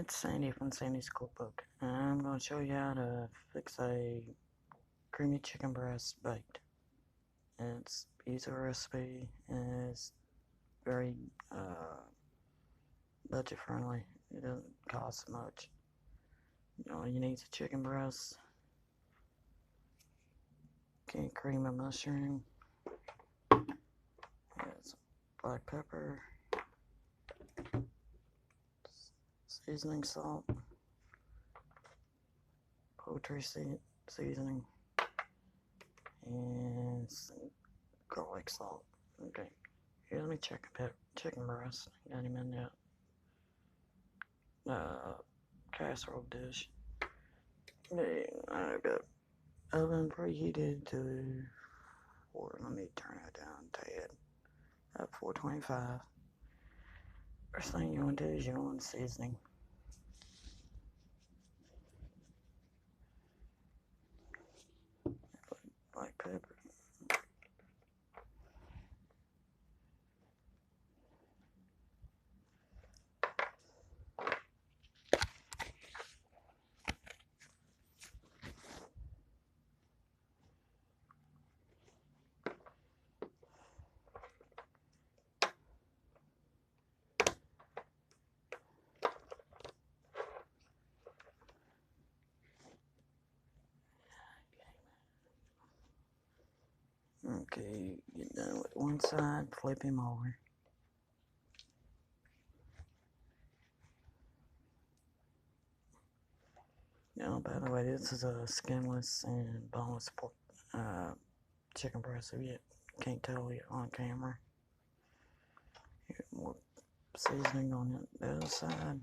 It's Sandy from Sandy's Cookbook. I'm going to show you how to fix a creamy chicken breast baked. It's easy recipe and it's very budget friendly. It doesn't cost much. All you need is a chicken breast, canned cream and mushroom, it's black pepper, seasoning salt, poultry seasoning, and some garlic salt. Okay, here let me check a chicken breast. Got him in the casserole dish. I got oven preheated to let me turn it down a tad. At 425. First thing you want to do is you want seasoning. Black pepper. Okay, get done with one side, flip him over. Now, by the way, this is a skinless and boneless pork, chicken breast, if you can't tell it on camera. Here, more seasoning on the other side.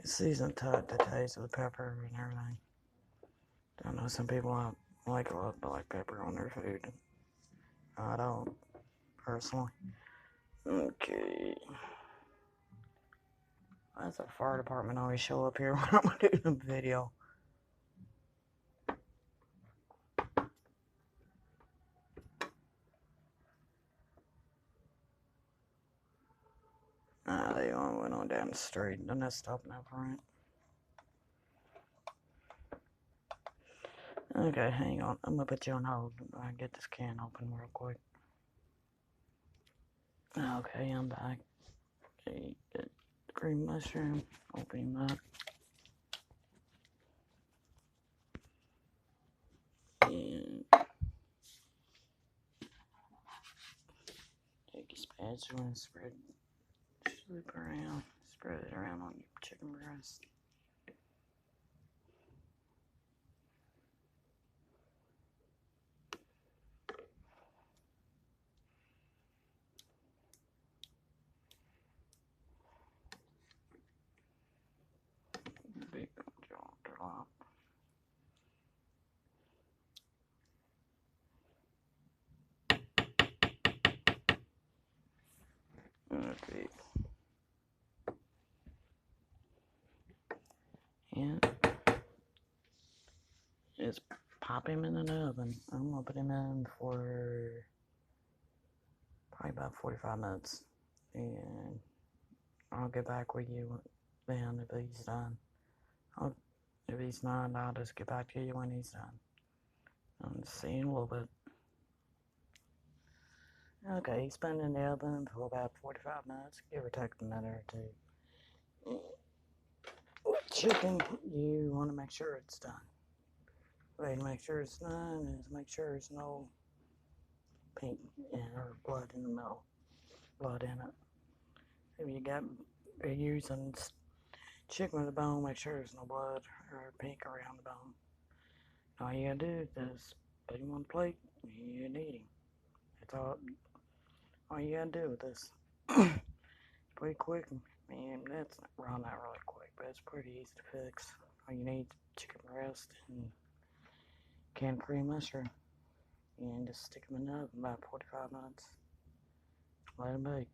It's seasoned to the taste of the pepper and everything. I know some people like a lot of black pepper on their food. I don't, personally. Okay. That's a fire department always show up here when I'm doing a video. They all went on down the street and they're not stopping up front. Okay, hang on. I'm gonna put you on hold. I get this can open real quick. Okay, I'm back. Okay, get the green mushroom. Open him up. And take your spatula and spread it around on your chicken breast. Big drop. Okay. And just pop him in an oven. I'm gonna put him in for probably about 45 minutes. And I'll get back with you then if he's done. If he's not, I'll just get back to you when he's done. I'll see you in a little bit. Okay, he's been in the oven for about 45 minutes, give or take a minute or two. With chicken, you want to make sure it's done. The way to make sure it's done is make sure there's no pink or blood in the middle, blood in it. If you're using chicken with a bone, make sure there's no blood or pink around the bone. All you gotta do is put him on the plate and you eat him. That's all you gotta do with this. Pretty quick. Man, that's not really quick, but it's pretty easy to fix. All you need is chicken breast and canned cream mushroom. And just stick them in the oven about 45 minutes. Let them bake.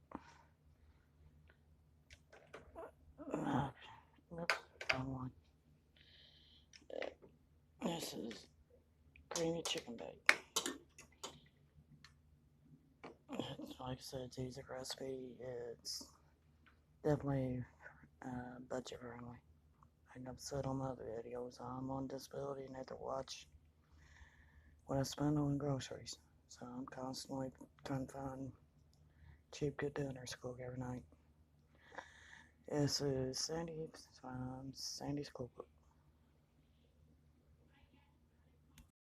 Oops, wrong one. This is creamy chicken bake. Like I said, it's easy recipe. It's definitely budget friendly. Like I've said on my other videos, I'm on disability and have to watch what I spend on groceries. So I'm constantly trying to find cheap, good dinners to cook every night. This is Sandy from Sandy's Cookbook.